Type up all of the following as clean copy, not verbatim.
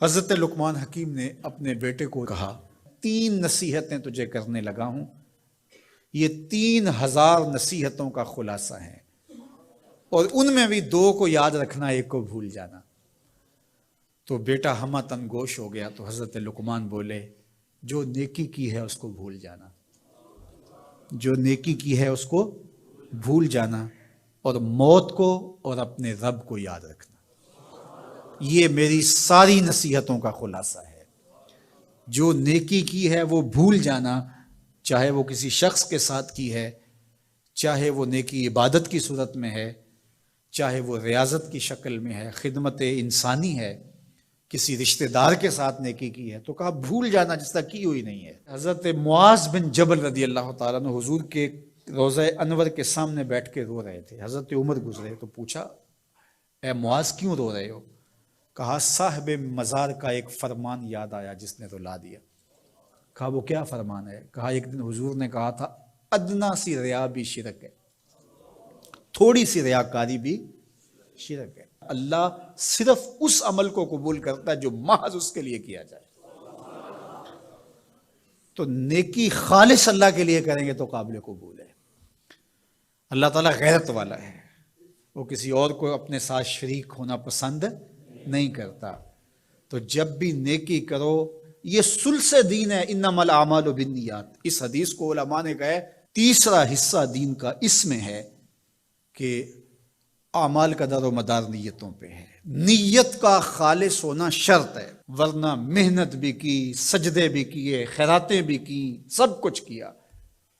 حضرت لقمان حکیم نے اپنے بیٹے کو کہا 3 نصیحتیں تجھے کرنے لگا ہوں، یہ 3000 نصیحتوں کا خلاصہ ہے، اور ان میں بھی 2 کو یاد رکھنا، 1 کو بھول جانا۔ تو بیٹا ہمہ تنگوش ہو گیا، تو حضرت لقمان بولے جو نیکی کی ہے اس کو بھول جانا، جو نیکی کی ہے اس کو بھول جانا، اور موت کو اور اپنے رب کو یاد رکھنا۔ یہ میری ساری نصیحتوں کا خلاصہ ہے۔ جو نیکی کی ہے وہ بھول جانا، چاہے وہ کسی شخص کے ساتھ کی ہے، چاہے وہ نیکی عبادت کی صورت میں ہے، چاہے وہ ریاضت کی شکل میں ہے، خدمت انسانی ہے، کسی رشتہ دار کے ساتھ نیکی کی ہے، تو کہا بھول جانا جس طرح کی ہوئی نہیں ہے۔ حضرت معاذ بن جبل رضی اللہ تعالیٰ عنہ حضور کے روضہ انور کے سامنے بیٹھ کے رو رہے تھے۔ حضرت عمر گزرے تو پوچھا اے معاذ کیوں رو رہے ہو؟ کہا صاحب مزار کا ایک فرمان یاد آیا جس نے رلا دیا۔ کہا وہ کیا فرمان ہے؟ کہا ایک دن حضور نے کہا تھا ادنا سی ریا بھی شرک ہے، تھوڑی سی ریاکاری بھی شرک ہے۔ اللہ صرف اس عمل کو قبول کرتا ہے جو محض اس کے لیے کیا جائے۔ تو نیکی خالص اللہ کے لیے کریں گے تو قابل قبول ہے۔ اللہ تعالیٰ غیرت والا ہے، وہ کسی اور کو اپنے ساتھ شریک ہونا پسند نہیں کرتا۔ تو جب بھی نیکی کرو، یہ سلس دین ہے، انما الاعمال بالنیات۔ اس حدیث کو علماء نے کہا ہے 3 حصہ دین کا اس میں ہے کہ اعمال کا دار و مدار نیتوں پہ ہے۔ نیت کا خالص ہونا شرط ہے، ورنہ محنت بھی کی، سجدے بھی کیے، خیراتیں بھی کی، سب کچھ کیا،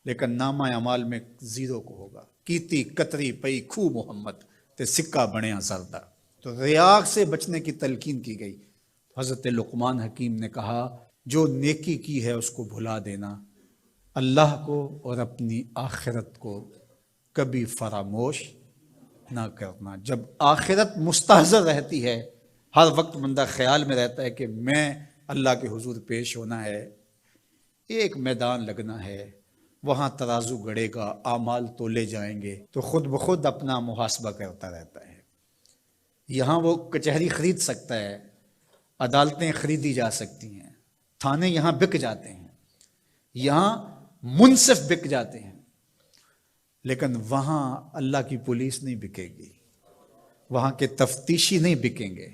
لیکن نامہ اعمال میں 0 کو ہوگا۔ کیتی کتری پئی کھو محمد تے سکہ بنیا زردہ۔ تو ریاء سے بچنے کی تلقین کی گئی۔ حضرت لقمان حکیم نے کہا جو نیکی کی ہے اس کو بھلا دینا، اللہ کو اور اپنی آخرت کو کبھی فراموش نہ کرنا۔ جب آخرت مستحضر رہتی ہے، ہر وقت بندہ خیال میں رہتا ہے کہ میں اللہ کے حضور پیش ہونا ہے، ایک میدان لگنا ہے، وہاں ترازو گڑے گا، اعمال تولے جائیں گے، تو خود بخود اپنا محاسبہ کرتا رہتا ہے۔ یہاں وہ کچہری خرید سکتا ہے، عدالتیں خریدی جا سکتی ہیں، تھانے یہاں بک جاتے ہیں، یہاں منصف بک جاتے ہیں، لیکن وہاں اللہ کی پولیس نہیں بکے گی، وہاں کے تفتیشی نہیں بکیں گے،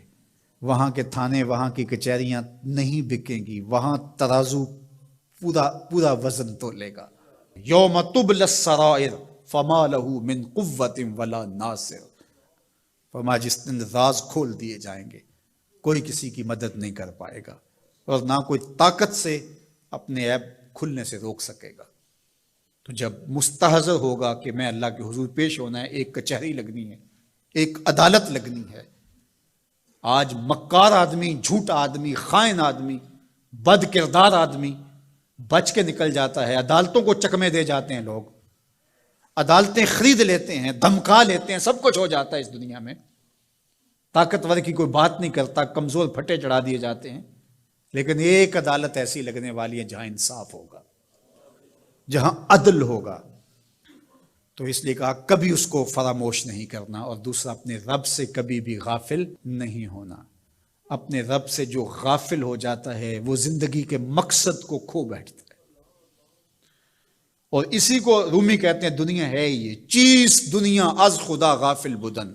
وہاں کے تھانے، وہاں کی کچہریاں نہیں بکیں گی، وہاں ترازو پورا وزن تولے گا۔ یوم تبلی السرائر فما لہ من قوت ولا ناصر۔ فرمایا جس دن راز کھول دیے جائیں گے، کوئی کسی کی مدد نہیں کر پائے گا، اور نہ کوئی طاقت سے اپنے عیب کھلنے سے روک سکے گا۔ تو جب مستحضر ہوگا کہ میں اللہ کے حضور پیش ہونا ہے، ایک کچہری لگنی ہے، ایک عدالت لگنی ہے۔ آج مکار آدمی، جھوٹا آدمی، خائن آدمی، بد کردار آدمی بچ کے نکل جاتا ہے، عدالتوں کو چکمے دے جاتے ہیں لوگ، عدالتیں خرید لیتے ہیں، دھمکا لیتے ہیں، سب کچھ ہو جاتا ہے اس دنیا میں۔ طاقتور کی کوئی بات نہیں کرتا، کمزور پھٹے چڑھا دیے جاتے ہیں، لیکن ایک عدالت ایسی لگنے والی ہے جہاں انصاف ہوگا، جہاں عدل ہوگا۔ تو اس لیے کہا کبھی اس کو فراموش نہیں کرنا، اور دوسرا اپنے رب سے کبھی بھی غافل نہیں ہونا۔ اپنے رب سے جو غافل ہو جاتا ہے وہ زندگی کے مقصد کو کھو بیٹھتا ہے، اور اسی کو رومی کہتے ہیں دنیا ہے یہ چیز، دنیا از خدا غافل بدن۔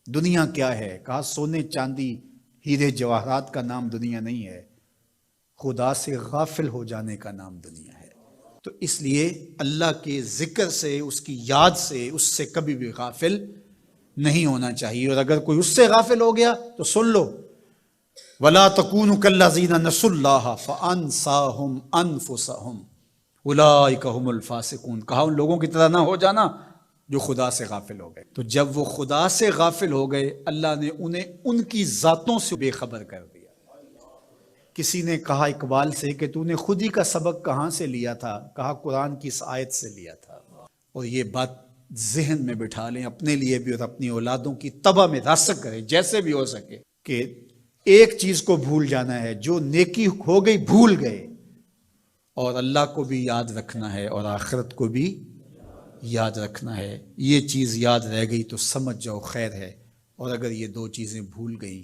دنیا کیا ہے؟ کہا سونے چاندی ہیرے جواہرات کا نام دنیا نہیں ہے، خدا سے غافل ہو جانے کا نام دنیا ہے۔ تو اس لیے اللہ کے ذکر سے، اس کی یاد سے، اس سے کبھی بھی غافل نہیں ہونا چاہیے۔ اور اگر کوئی اس سے غافل ہو گیا تو سن لو وَلَا تَكُونُوا كَالَّذِينَ نَسُوا اللَّهَ فَأَنسَاهُمْ أَنفُسَهُمْ أُولَٰئِكَ هُمُ الْفَاسِقُونَ۔ کہا ان لوگوں کی طرح نہ ہو جانا جو خدا سے غافل ہو گئے۔ تو جب وہ خدا سے غافل ہو گئے، اللہ نے انہیں ان کی ذاتوں سے بے خبر کر دیا۔ کسی نے کہا اقبال سے کہ تو نے خود ہی کا سبق کہاں سے لیا تھا؟ کہا قرآن کی اس آیت سے لیا تھا۔ اور یہ بات ذہن میں بٹھا لیں، اپنے لیے بھی اور اپنی اولادوں کی طبع میں راسخ کریں جیسے بھی ہو سکے، کہ ایک چیز کو بھول جانا ہے، جو نیکی ہو گئی بھول گئے، اور اللہ کو بھی یاد رکھنا ہے اور آخرت کو بھی یاد رکھنا ہے۔ یہ چیز یاد رہ گئی تو سمجھ جاؤ خیر ہے، اور اگر یہ 2 چیزیں بھول گئی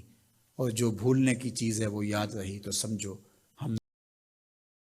اور جو بھولنے کی چیز ہے وہ یاد رہی تو سمجھو